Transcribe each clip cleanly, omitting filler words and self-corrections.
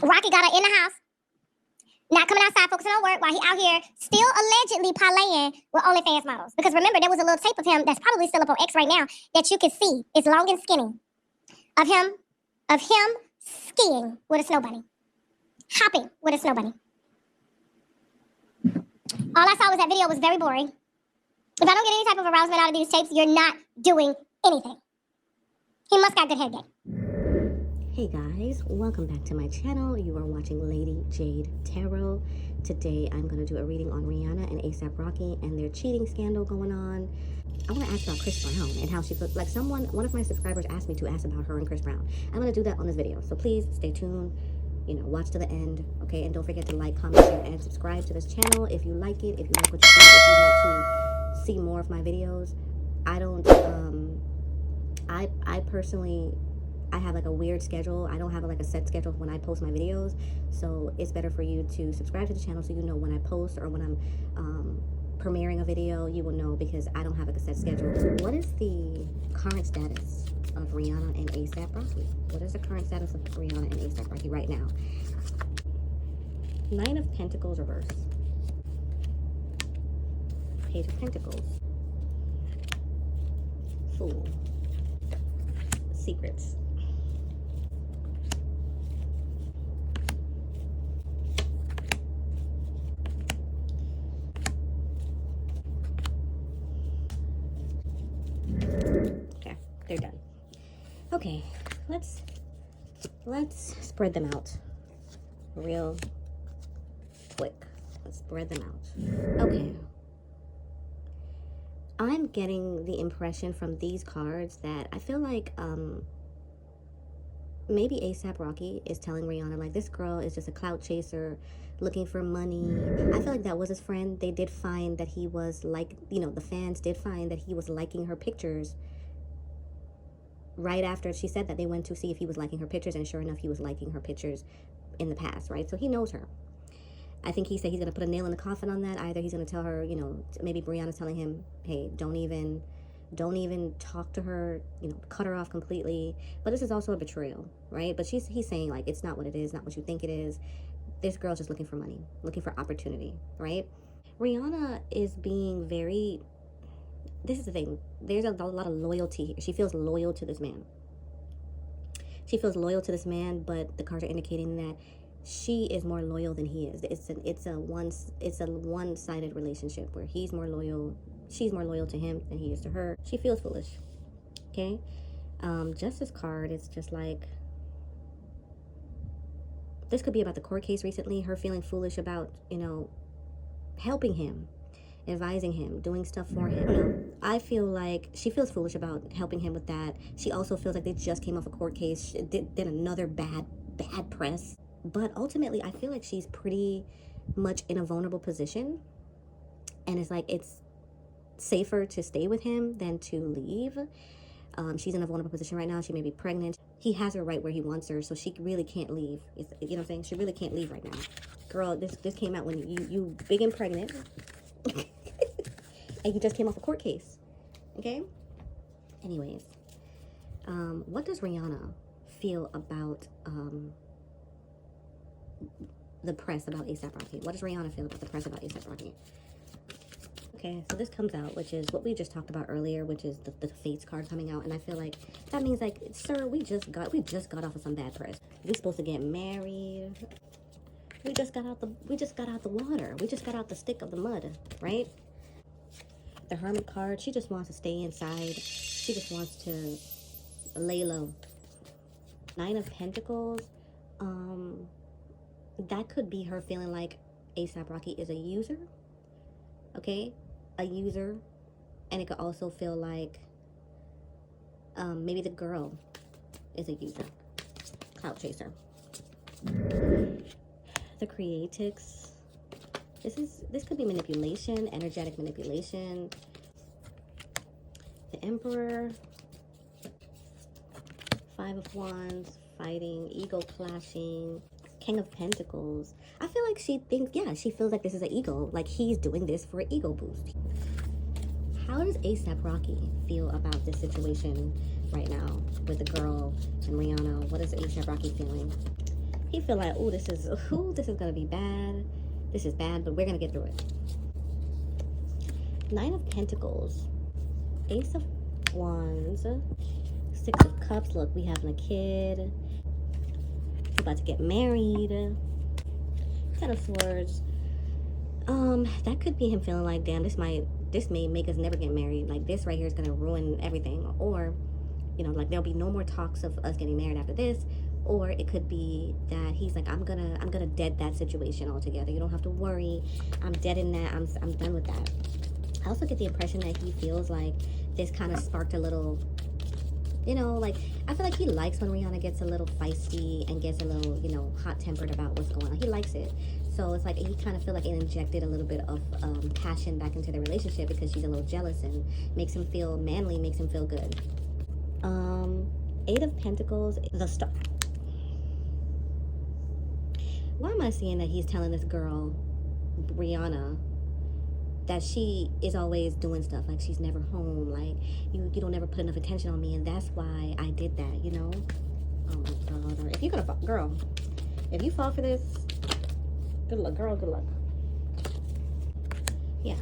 Rocky got her in the house, not coming outside, focusing on work, while he out here still allegedly parlaying with OnlyFans models. Because remember, there was a little tape of him that's probably still up on X right now that you can see. It's long and skinny of him skiing with a snow bunny, hopping with a snow bunny. All I saw was that video was very boring. If I don't get any type of arousement out of these tapes, you're not doing anything. He must got good head game. Hey guys, welcome back to my channel. You are watching Lady Jade Tarot. Today I'm going to do a reading on Rihanna and A$AP Rocky and their cheating scandal going on. I want to ask about Chris Brown and how she feels. Like one of my subscribers asked me to ask about her and Chris Brown. I'm going to do that on this video. So please stay tuned, watch to the end, okay? And don't forget to like, comment, share, and subscribe to this channel if you like it, if you like what you see, if you want to see more of my videos. I personally, I have like a weird schedule. I don't have like a set schedule when I post my videos. So it's better for you to subscribe to the channel so you know when I post or when I'm premiering a video, you will know, because I don't have like a set schedule. What is the current status of Rihanna and A$AP Rocky? What is the current status of Rihanna and A$AP Rocky right now? Nine of Pentacles reverse. Page of Pentacles. Fool. Secrets. Okay, they're done. Okay, let's spread them out real quick. Let's spread them out. Okay. I'm getting the impression from these cards that I feel like maybe A$AP Rocky is telling Rihanna, like, this girl is just a clout chaser looking for money. I feel like that was his friend. They did find that he was like, the fans did find that he was liking her pictures right after she said that. They went to see if he was liking her pictures, and sure enough, he was liking her pictures in the past, right? So he knows her. I think he said he's going to put a nail in the coffin on that. Either he's going to tell her, maybe Brianna's telling him, hey, don't even talk to her, cut her off completely. But this is also a betrayal, right? But he's saying, like, it's not what it is, not what you think it is. This girl's just looking for money, looking for opportunity, right? Rihanna is being very, this is the thing, there's a lot of loyalty here. She feels loyal to this man. She feels loyal to this man, but the cards are indicating that she is more loyal than he is. It's a one-sided relationship where he's more loyal, she's more loyal to him than he is to her. She feels foolish. Okay. Justice card is just like, this could be about the court case recently, her feeling foolish about, helping him, advising him, doing stuff for him. I feel like she feels foolish about helping him with that. She also feels like they just came off a court case, did another bad press. But ultimately, I feel like she's pretty much in a vulnerable position. And it's like, it's safer to stay with him than to leave. She's in a vulnerable position right now. She may be pregnant. He has her right where he wants her, so she really can't leave. You know what I'm saying? She really can't leave right now. Girl, this came out when you big and pregnant. And you just came off a court case. Okay? Anyways. What does Rihanna feel about the press about A$AP Rocky? What does Rihanna feel about the press about A$AP Rocky? Okay, so this comes out, which is what we just talked about earlier, which is the Fates card coming out, and I feel like that means, like, sir, we just got off of some bad press. We're supposed to get married. We just got out the water. We just got out the stick of the mud, right? The Hermit card, she just wants to stay inside. She just wants to lay low. Nine of Pentacles, that could be her feeling like A$AP Rocky is a user, okay? A user. And it could also feel like maybe the girl is a user, clout chaser. The Creatix, this could be manipulation, energetic manipulation. The Emperor, Five of Wands, fighting, ego clashing. King of Pentacles. I feel like she thinks, she feels like this is an ego. Like he's doing this for an ego boost. How does A$AP Rocky feel about this situation right now with the girl and Rihanna? What is A$AP Rocky feeling? He feel like, oh, this is gonna be bad. This is bad, but we're gonna get through it. Nine of Pentacles, Ace of Wands, Six of Cups. Look, we having a kid. He's about to get married. Ten of Swords. That could be him feeling like, damn, this may make us never get married. Like, this right here is gonna ruin everything. Or, you know, like, there'll be no more talks of us getting married after this. Or it could be that he's like, I'm gonna dead that situation altogether. You don't have to worry. I'm dead in that. I'm done with that. I also get the impression that he feels like this kind of sparked a little, you know, like, I feel like he likes when Rihanna gets a little feisty and gets a little, you know, hot-tempered about what's going on. He likes it. So it's like he kind of feel like it injected a little bit of passion back into the relationship because she's a little jealous and makes him feel manly, makes him feel good. Eight of Pentacles, the star. Why am I seeing that he's telling this girl, Rihanna, that she is always doing stuff, like she's never home, like you don't ever put enough attention on me, and that's why I did that, you know? Oh my God. If you're gonna fall, girl, if you fall for this, good luck, girl, good luck. Yeah,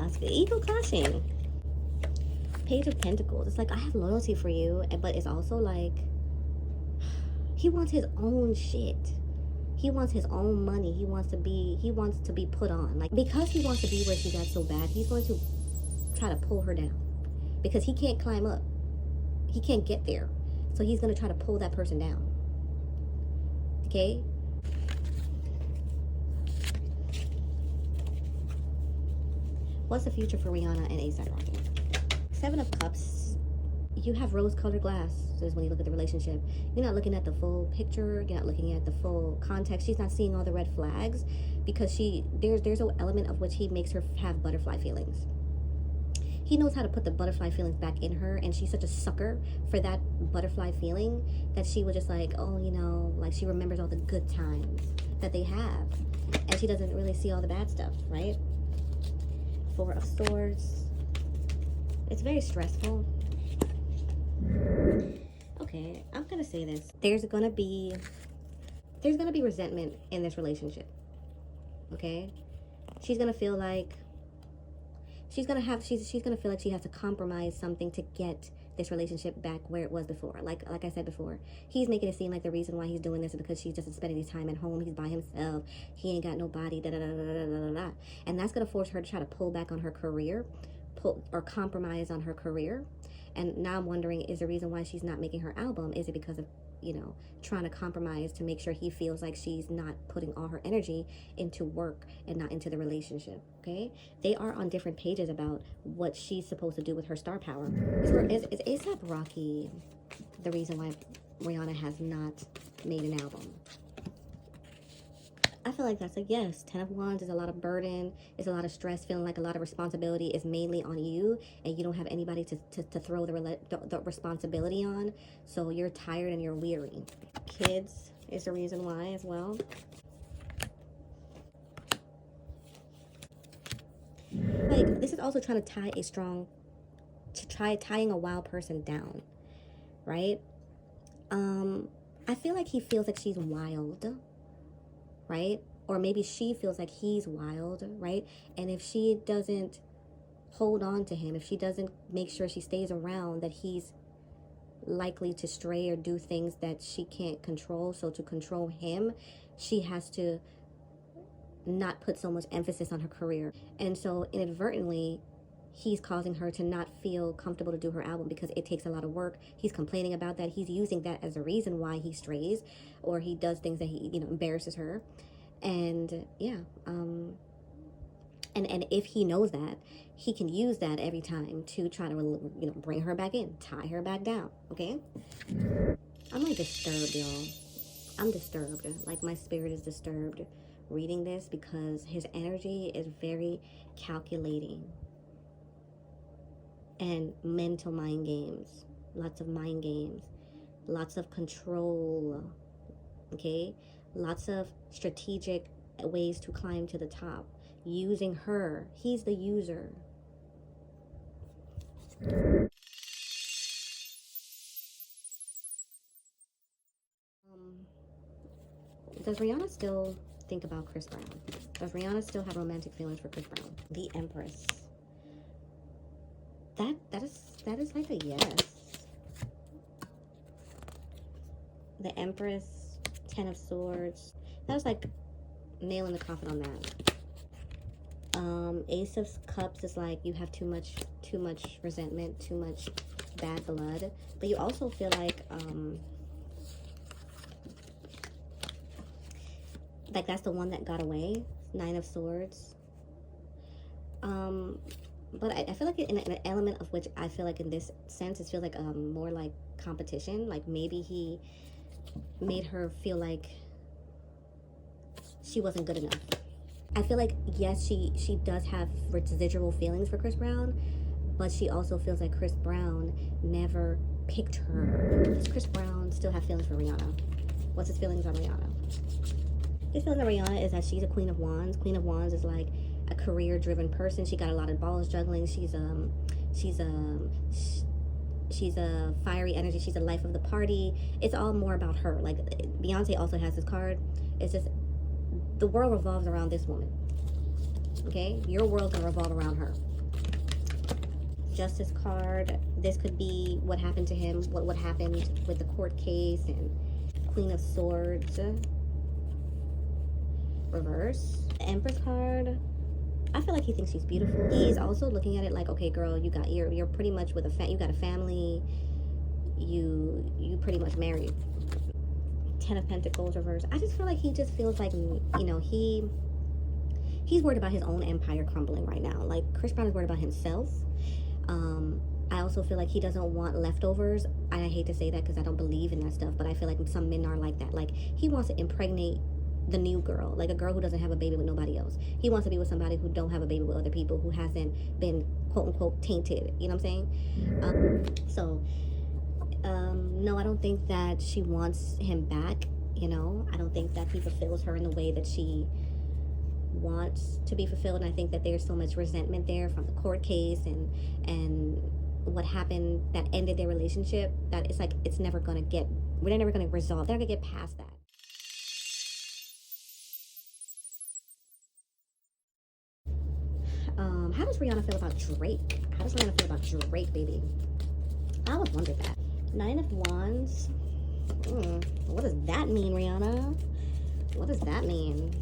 it's the ego clashing. Page of Pentacles. It's like, I have loyalty for you, but it's also like he wants his own shit. He wants his own money. He wants to be put on. Like, because he wants to be where she got so bad, he's going to try to pull her down. Because he can't climb up. He can't get there. So he's going to try to pull that person down. Okay? What's the future for Rihanna and A$AP Rocky? Seven of Cups. You have rose-colored glasses when you look at the relationship. You're not looking at the full picture. You're not looking at the full context. She's not seeing all the red flags because there's an element of which he makes her have butterfly feelings. He knows how to put the butterfly feelings back in her, and she's such a sucker for that butterfly feeling that she was just like, oh, you know, like she remembers all the good times that they have, and she doesn't really see all the bad stuff, right? Four of Swords. It's very stressful. Okay, I'm gonna say this. There's gonna be resentment in this relationship. Okay? She's gonna feel like she's gonna feel like she has to compromise something to get this relationship back where it was before. Like I said before, he's making it seem like the reason why he's doing this is because she's just spending his time at home. He's by himself. He ain't got nobody. Da da da da da da da. And that's gonna force her to try to pull back on her career, or compromise on her career. And now I'm wondering, is the reason why she's not making her album, is it because of, you know, trying to compromise to make sure he feels like she's not putting all her energy into work and not into the relationship? Okay, they are on different pages about what she's supposed to do with her star power. Is A$AP Rocky the reason why Rihanna has not made an album? I feel like that's a yes. 10 of Wands is a lot of burden. It's a lot of stress, feeling like a lot of responsibility is mainly on you, and you don't have anybody to throw the responsibility on. So you're tired and you're weary. Kids is the reason why as well. Like, this is also trying to try tying a wild person down, right? I feel like he feels like she's wild, right? Or maybe she feels like he's wild, right? And if she doesn't hold on to him, if she doesn't make sure she stays around, that he's likely to stray or do things that she can't control. So to control him, she has to not put so much emphasis on her career. And so inadvertently, he's causing her to not feel comfortable to do her album because it takes a lot of work. He's complaining about that. He's using that as a reason why he strays or he does things that he, you know, embarrasses her. And yeah, and if he knows that, he can use that every time to try to, you know, bring her back in, tie her back down. Okay, I'm like disturbed, y'all. I'm disturbed. Like, my spirit is disturbed reading this because his energy is very calculating and mental mind games, lots of mind games, lots of control. Okay, lots of strategic ways to climb to the top, using her. He's the user. Does Rihanna still think about Chris Brown? Does Rihanna still have romantic feelings for Chris Brown? The Empress. That is like a yes. The Empress, Ten of Swords. That was like nail in the coffin on that. Ace of Cups is like you have too much resentment, too much bad blood, but you also feel like that's the one that got away. Nine of Swords. But I feel like in an element of which I feel like in this sense it feels like more like competition. Like maybe he made her feel like she wasn't good enough. I feel like yes, she does have residual feelings for Chris Brown, but she also feels like Chris Brown never picked her. Does Chris Brown still have feelings for Rihanna? What's his feelings on Rihanna? His feeling on Rihanna is that she's a Queen of Wands. Queen of Wands is like a career-driven person. She got a lot of balls juggling. She's a fiery energy. She's a life of the party. It's all more about her. Like Beyonce also has this card. It's just the world revolves around this woman. Okay, your world's gonna revolve around her. Justice card. This could be what happened to him. What happened with the court case and Queen of Swords. Reverse. Empress card. I feel like he thinks she's beautiful. He's also looking at it like, okay, girl, you're pretty much with you got a family. You pretty much married. Ten of Pentacles reverse. I just feel like he just feels like, he's worried about his own empire crumbling right now. Like Chris Brown is worried about himself. I also feel like he doesn't want leftovers. And I hate to say that because I don't believe in that stuff, but I feel like some men are like that. Like he wants to impregnate the new girl, like a girl who doesn't have a baby with nobody else. He wants to be with somebody who don't have a baby with other people, who hasn't been quote unquote tainted. You know what I'm saying? No, I don't think that she wants him back. I don't think that he fulfills her in the way that she wants to be fulfilled. And I think that there's so much resentment there from the court case and what happened that ended their relationship, that it's like we're never gonna resolve. They're gonna get past that. How does Rihanna feel about Drake? How does Rihanna feel about Drake, baby? I always wondered that. Nine of Wands. What does that mean, Rihanna? What does that mean?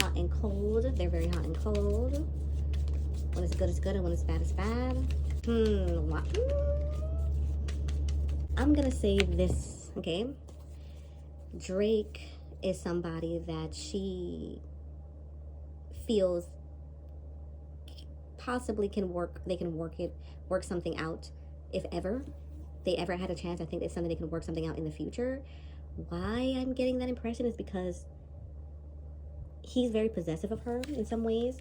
Hot and cold. They're very hot and cold. When it's good, it's good, and when it's bad, it's bad. I'm gonna say this, okay? Drake is somebody that she feels possibly they can work something out if ever they ever had a chance. I think it's something they can work something out in the future. Why I'm getting that impression is because he's very possessive of her in some ways.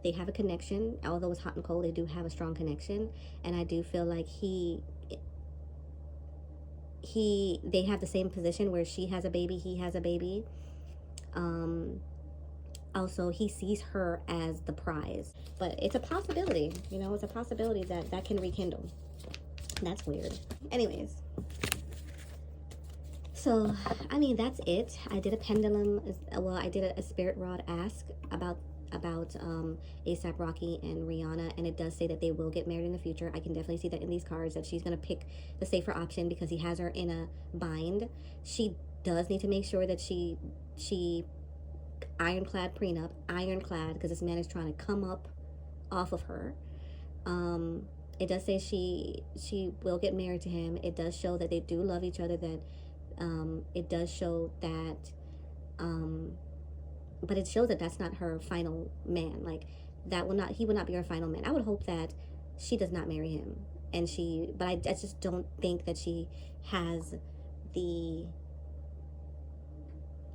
They have a connection. Although it's hot and cold, they do have a strong connection. And I do feel like they have the same position where she has a baby, he has a baby. Also, he sees her as the prize. But it's a possibility, it's a possibility that can rekindle. That's weird. Anyways. So, that's it. I did a pendulum. Well, I did a spirit rod ask about A$AP Rocky and Rihanna, and it does say that they will get married in the future. I can definitely see that in these cards, that she's going to pick the safer option because he has her in a bind. She does need to make sure that she ironclad prenup, ironclad, because this man is trying to come up off of her. It does say she will get married to him. It does show that they do love each other, that it does show that but it shows that that's not her final man. Like he would not be her final man. I would hope that she does not marry him, but I just don't think that she has the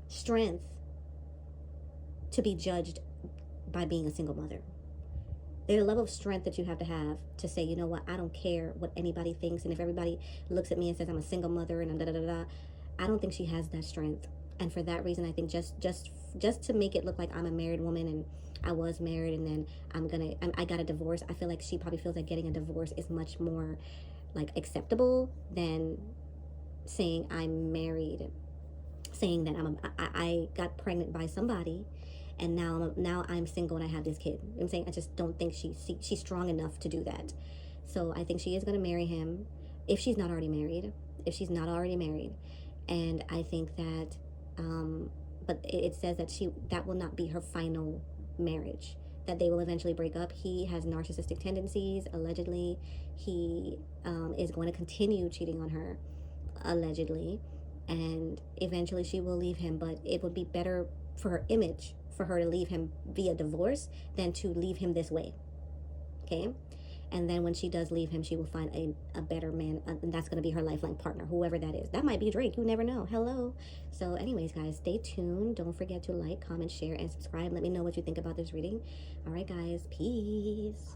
strength to be judged by being a single mother. There's a level of strength that you have to say, you know what, I don't care what anybody thinks, and if everybody looks at me and says I'm a single mother and I'm da-da-da-da, I don't think she has that strength. And for that reason, I think just to make it look like I'm a married woman and I was married and then I got a divorce, I feel like she probably feels like getting a divorce is much more like acceptable than saying I'm married saying that I got pregnant by somebody, and now I'm single and I have this kid. I'm saying I just don't think she's strong enough to do that. So I think she is going to marry him if she's not already married. If she's not already married, and I think that, but it says that that will not be her final marriage. That they will eventually break up. He has narcissistic tendencies. Allegedly, he is going to continue cheating on her. Allegedly, and eventually she will leave him. But it would be better for her image for her to leave him via divorce than to leave him this way. Okay. And then when she does leave him, she will find a better man, and that's going to be her lifelong partner, whoever that is. That might be Drake. You never know. Hello. So anyways, guys, stay tuned. Don't forget to like, comment, share, and subscribe. Let me know what you think about this reading. All right, guys. Peace.